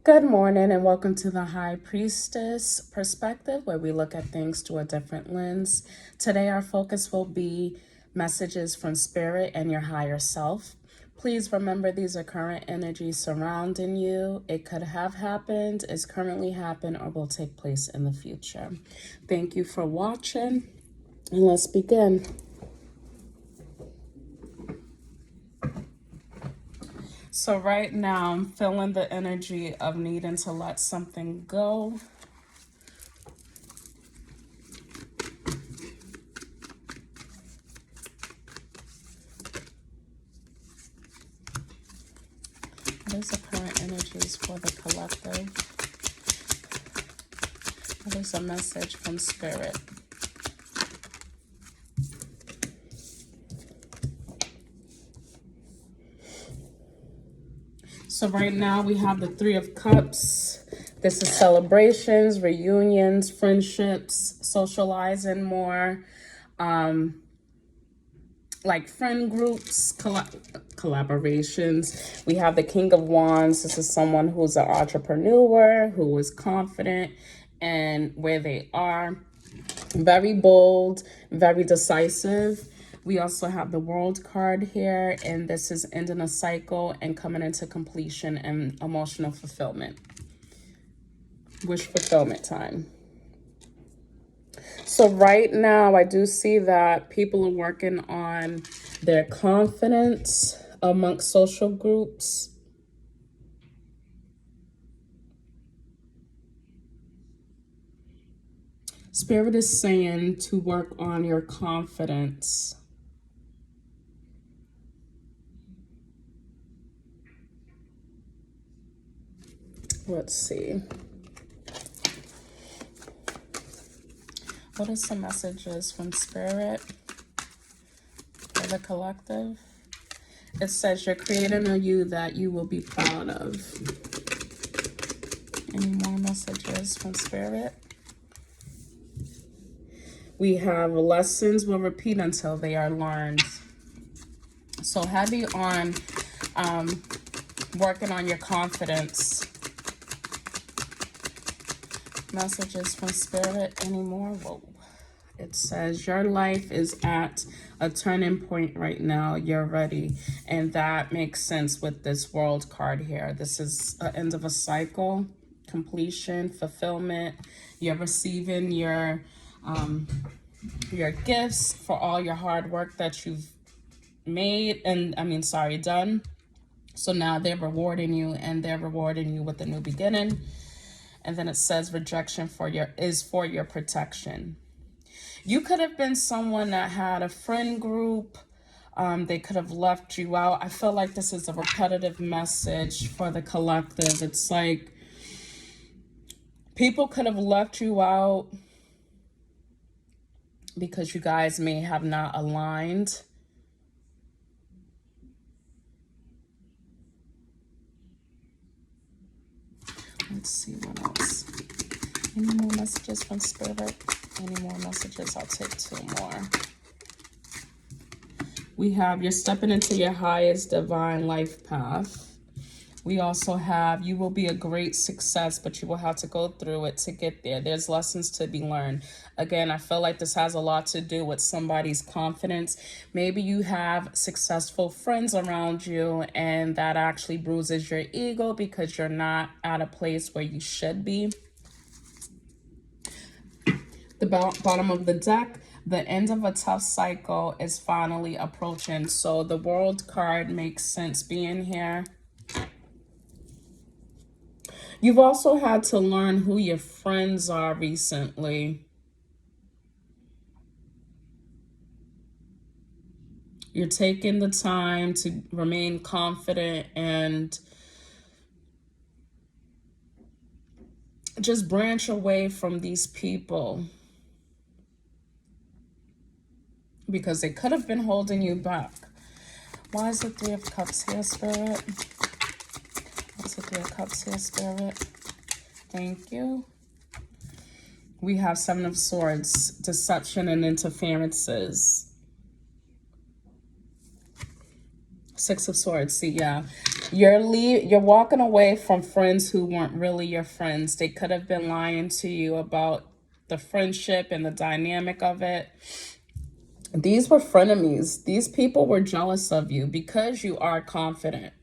Good morning and welcome to the High Priestess Perspective, where we look at things through a different lens. Today, our focus will be messages from Spirit and your higher self. Please remember these are current energies surrounding you. It could have happened, is currently happening, or will take place in the future. Thank you for watching, and let's begin. So right now, I'm feeling the energy of needing to let something go. What is the current energies for the collective? What is a message from Spirit? So right now we have the Three of Cups. This is celebrations, reunions, friendships, socializing more, like friend groups, collaborations. We have the King of Wands. This is someone who's an entrepreneur, who is confident in where they are, very bold, very decisive. We also have the World card here, and this is ending a cycle and coming into completion and emotional fulfillment. Wish fulfillment time. So right now, I do see that people are working on their confidence amongst social groups. Spirit is saying to work on your confidence. Let's see. What are some messages from Spirit for the collective? It says you're creating a you that you will be proud of. Any more messages from Spirit? We have lessons will repeat until they are learned. So heavy on working on your confidence. Messages from Spirit anymore? Whoa. It says your life is at a turning point right now. You're ready. And that makes sense with this World card here. This is the end of a cycle, completion, fulfillment. You're receiving your gifts for all your hard work that you've made done. So now they're rewarding you, and they're rewarding you with a new beginning. And then it says rejection is for your protection. You could have been someone that had a friend group. They could have left you out. I feel like this is a repetitive message for the collective. It's like people could have left you out because you guys may have not aligned. Let's see what else. Any more messages from Spirit? Any more messages? I'll take two more. We have you're stepping into your highest divine life path. We also have you will be a great success, but you will have to go through it to get there. There's lessons to be learned. Again, I feel like this has a lot to do with somebody's confidence. Maybe you have successful friends around you, and that actually bruises your ego because you're not at a place where you should be. The bottom of the deck, the end of a tough cycle is finally approaching. So the World card makes sense being here. You've also had to learn who your friends are recently. You're taking the time to remain confident and just branch away from these people because they could have been holding you back. Why is the Three of Cups here, Spirit? What's the Three of Cups here, Spirit? Thank you. We have Seven of Swords, deception and interferences. Six of Swords, see, yeah. You're walking away from friends who weren't really your friends. They could have been lying to you about the friendship and the dynamic of it. These were frenemies. These people were jealous of you because you are confident.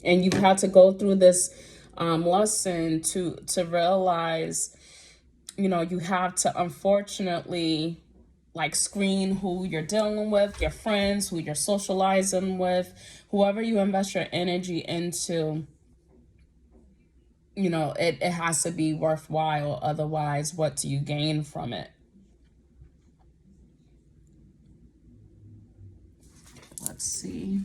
And you've had to go through this lesson to realize, you have to, unfortunately, like, screen who you're dealing with, your friends, who you're socializing with, whoever you invest your energy into. It has to be worthwhile. Otherwise, what do you gain from it? Let's see.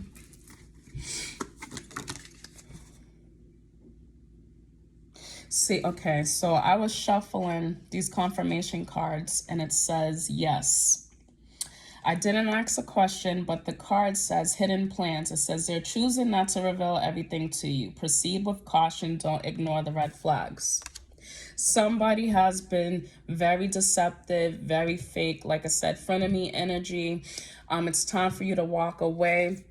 See, okay, so I was shuffling these confirmation cards and it says yes. I didn't ask a question, but the card says hidden plans. It says they're choosing not to reveal everything to you. Proceed with caution. Don't ignore the red flags. Somebody has been very deceptive, very fake. Like I said, frenemy energy. It's time for you to walk away,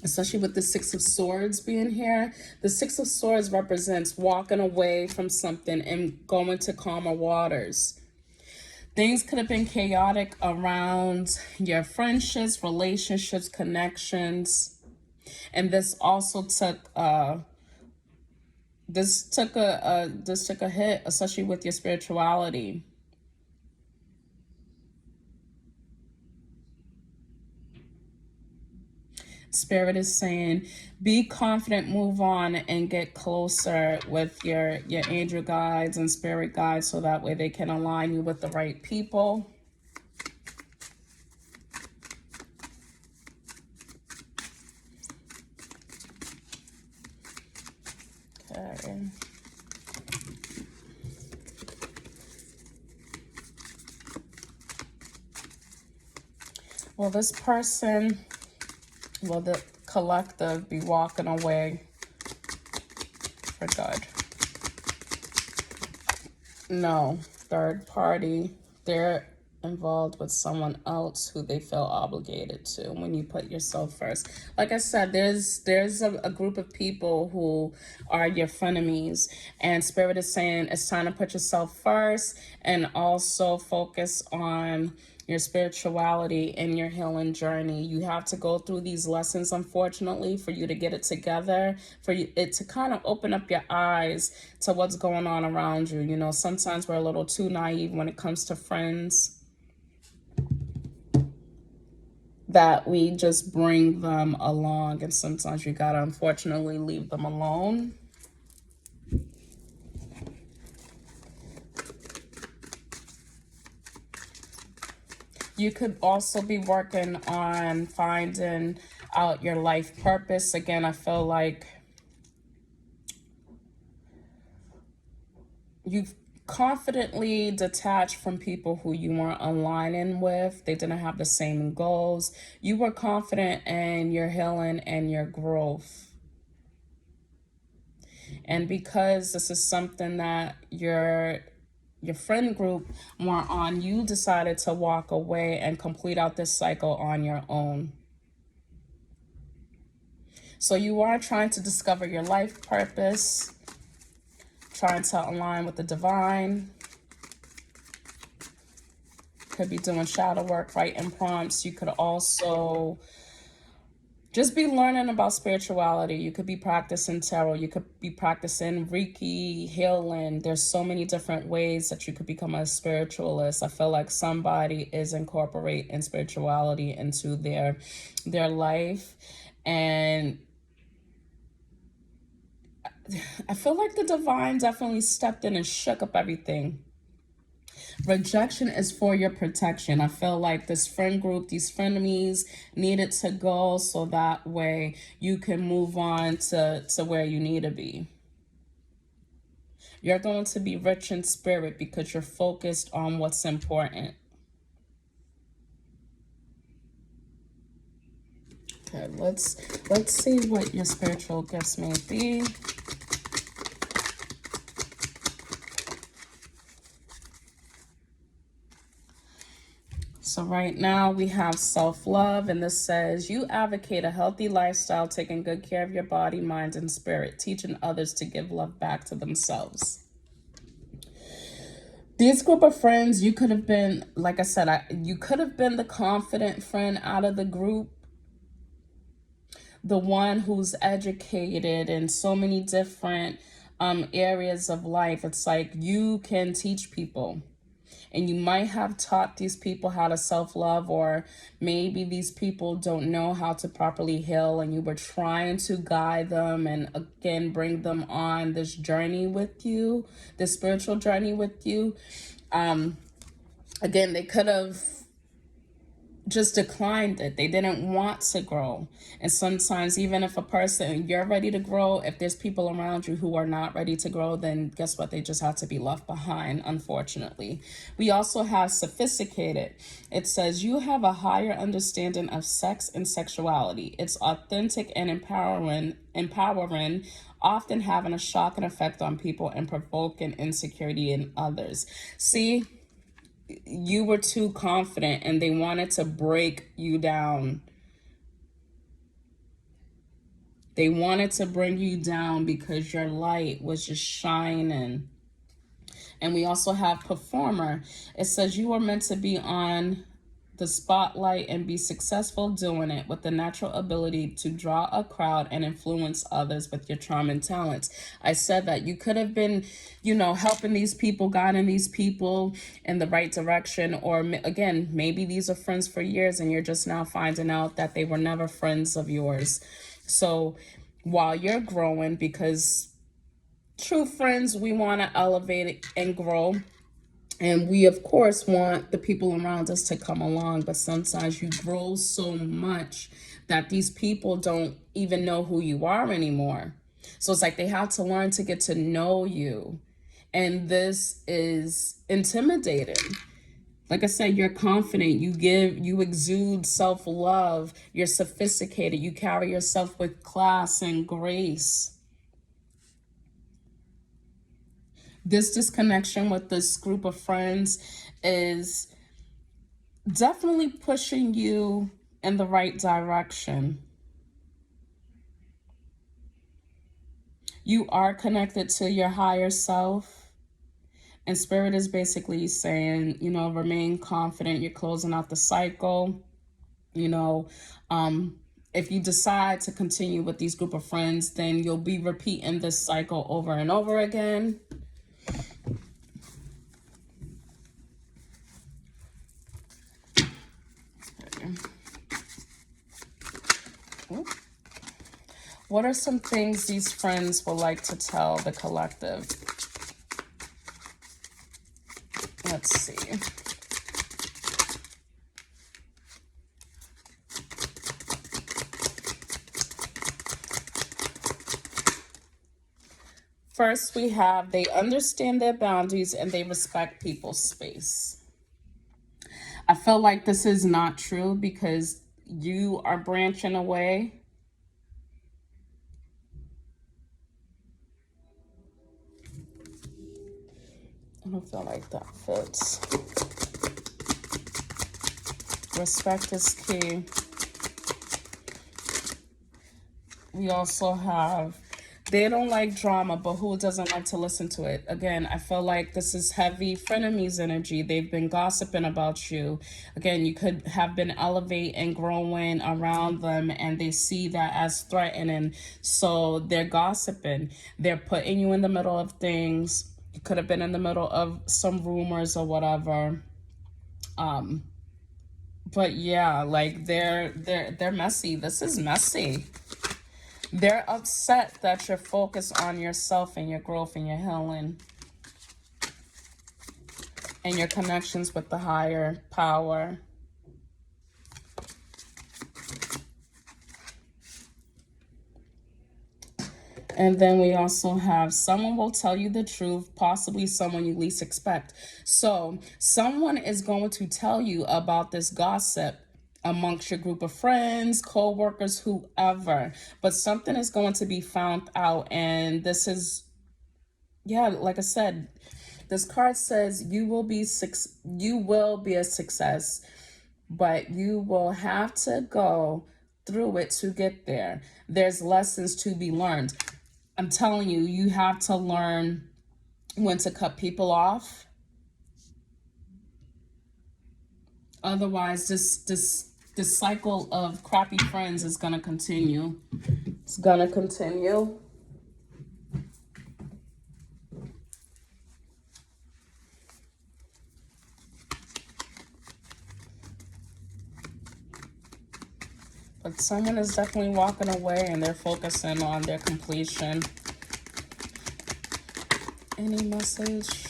especially with the Six of Swords being here. The Six of Swords represents walking away from something and going to calmer waters. Things could have been chaotic around your friendships, relationships, connections. And this also took this took a hit, especially with your spirituality. Spirit is saying, be confident, move on, and get closer with your angel guides and spirit guides, so that way they can align you with the right people. Okay. Well, this person, will the collective be walking away for good? No, third party. They're involved with someone else who they feel obligated to when you put yourself first. Like I said, there's a group of people who are your frenemies, and Spirit is saying it's time to put yourself first and also focus on your spirituality and your healing journey. You have to go through these lessons, unfortunately, for you to get it together, for it to kind of open up your eyes to what's going on around you. Sometimes we're a little too naive when it comes to friends, that we just bring them along, and sometimes you gotta, unfortunately, leave them alone. You could also be working on finding out your life purpose. Again, I feel like you've confidently detached from people who you weren't aligning with. They didn't have the same goals. You were confident in your healing and your growth. And because this is something that your friend group weren't on, you decided to walk away and complete out this cycle on your own. So you are trying to discover your life purpose, trying to align with the divine. Could be doing shadow work, writing prompts. You could also just be learning about spirituality. You could be practicing tarot. You could be practicing Reiki, healing. There's so many different ways that you could become a spiritualist. I feel like somebody is incorporating spirituality into their life. And I feel like the divine definitely stepped in and shook up everything. Rejection is for your protection. I feel like this friend group, these frenemies, needed to go so that way you can move on to where you need to be. You're going to be rich in spirit because you're focused on what's important. Okay, let's see what your spiritual gifts may be. So right now we have self-love, and this says you advocate a healthy lifestyle, taking good care of your body, mind, and spirit, teaching others to give love back to themselves. These group of friends, you could have been, like I said, you could have been the confident friend out of the group, the one who's educated in so many different areas of life. It's like you can teach people. And you might have taught these people how to self-love, or maybe these people don't know how to properly heal, and you were trying to guide them and again bring them on this journey with you, this spiritual journey with you. Again, they could have just declined it. They didn't want to grow. And sometimes even if a person, you're ready to grow, if there's people around you who are not ready to grow, then guess what? They just have to be left behind, unfortunately. We also have sophisticated. It says you have a higher understanding of sex and sexuality. It's authentic and empowering, often having a shocking effect on people and provoking insecurity in others. See, you were too confident and they wanted to break you down. They wanted to bring you down because your light was just shining. And we also have performer. It says you are meant to be on the spotlight and be successful doing it, with the natural ability to draw a crowd and influence others with your charm and talents. I said that you could have been, helping these people, guiding these people in the right direction. Or again, maybe these are friends for years and you're just now finding out that they were never friends of yours. So while you're growing, because true friends, we want to elevate it and grow. And we, of course, want the people around us to come along. But sometimes you grow so much that these people don't even know who you are anymore. So it's like they have to learn to get to know you. And this is intimidating. Like I said, you're confident, you exude self-love, you're sophisticated, you carry yourself with class and grace. This disconnection with this group of friends is definitely pushing you in the right direction. You are connected to your higher self. And spirit is basically saying, remain confident. You're closing out the cycle. If you decide to continue with these group of friends, then you'll be repeating this cycle over and over again. What are some things these friends would like to tell the collective? Let's see. First, we have they understand their boundaries and they respect people's space. I feel like this is not true because you are branching away. I don't feel like that fits. Respect is key. We also have, they don't like drama, but who doesn't like to listen to it? Again, I feel like this is heavy frenemies energy. They've been gossiping about you. Again, you could have been elevating and growing around them and they see that as threatening. So they're gossiping. They're putting you in the middle of things. You could have been in the middle of some rumors or whatever. But yeah, like they're messy. This is messy. They're upset that you're focused on yourself and your growth and your healing and your connections with the higher power. And then we also have someone will tell you the truth, possibly someone you least expect. So someone is going to tell you about this gossip amongst your group of friends, co-workers, whoever. But something is going to be found out. And this is, like I said, this card says you will be a success. but you will have to go through it to get there. There's lessons to be learned. I'm telling you, you have to learn when to cut people off. Otherwise, this cycle of crappy friends is gonna continue. It's gonna continue. But someone is definitely walking away and they're focusing on their completion. Any message?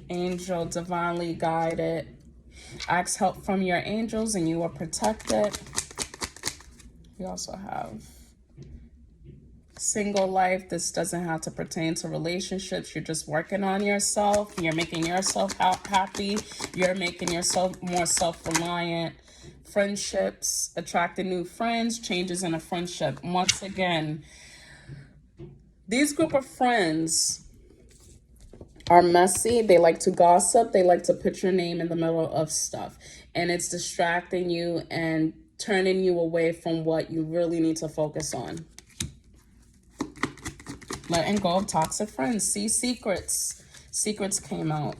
Angel, divinely guided. Ask help from your angels and you are protected. We also have single life. This doesn't have to pertain to relationships. You're just working on yourself. You're making yourself happy. You're making yourself more self-reliant. Friendships, attracting new friends, changes in a friendship. Once again, these group of friends are messy. They like to gossip. They like to put your name in the middle of stuff. And it's distracting you and turning you away from what you really need to focus on. Letting go of toxic friends. See, secrets. Secrets came out.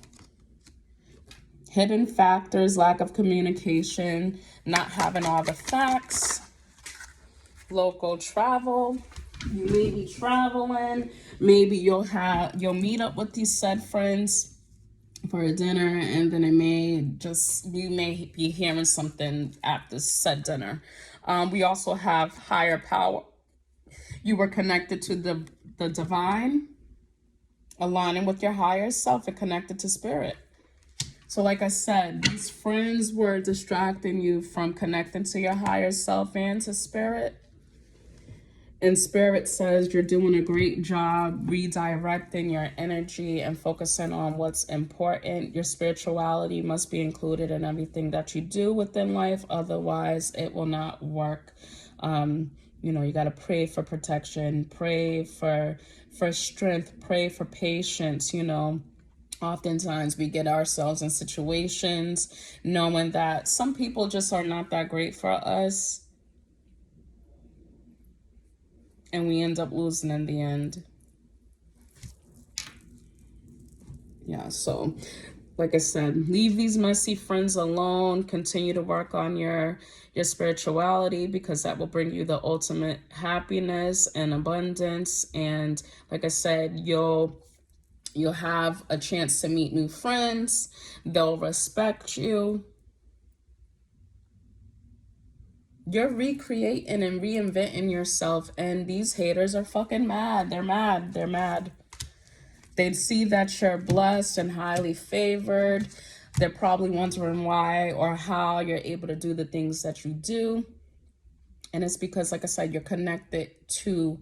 Hidden factors, lack of communication, not having all the facts. Local travel. You may be traveling. Maybe you'll meet up with these said friends for a dinner, and then you may be hearing something at this said dinner. We also have higher power. You were connected to the divine, aligning with your higher self and connected to spirit. So like I said, these friends were distracting you from connecting to your higher self and to spirit. And spirit says you're doing a great job redirecting your energy and focusing on what's important. Your spirituality must be included in everything that you do within life. Otherwise, it will not work. You got to pray for protection, pray for strength, pray for patience. Oftentimes we get ourselves in situations knowing that some people just are not that great for us. And we end up losing in the end. Yeah, so like I said, leave these messy friends alone. Continue to work on your spirituality, because that will bring you the ultimate happiness and abundance. And like I said, you'll have a chance to meet new friends. They'll respect you. You're recreating and reinventing yourself, and these haters are fucking mad. They're mad. They're mad. They see that you're blessed and highly favored. They're probably wondering why or how you're able to do the things that you do. And it's because, like I said, you're connected to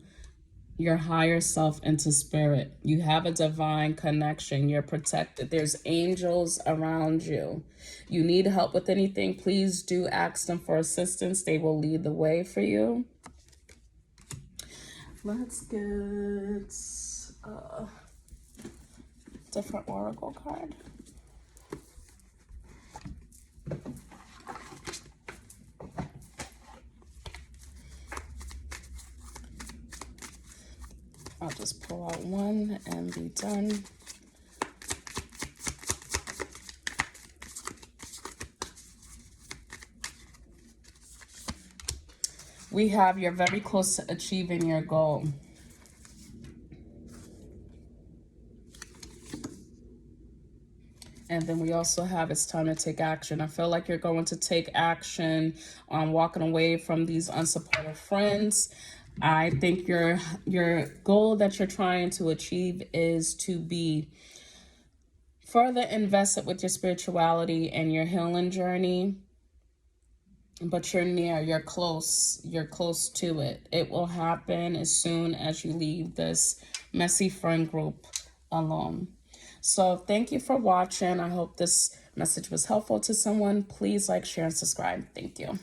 your higher self and to spirit. You have a divine connection. You're protected. There's angels around you. You need help with anything, please do ask them for assistance. They will lead the way for you. Let's get a different oracle card. I'll just pull out one and be done. We have you're very close to achieving your goal. And then we also have it's time to take action. I feel like you're going to take action on walking away from these unsupportive friends. I think your goal that you're trying to achieve is to be further invested with your spirituality and your healing journey. But you're close to it. It will happen as soon as you leave this messy friend group alone. So thank you for watching. I hope this message was helpful to someone. Please like, share, and subscribe. Thank you.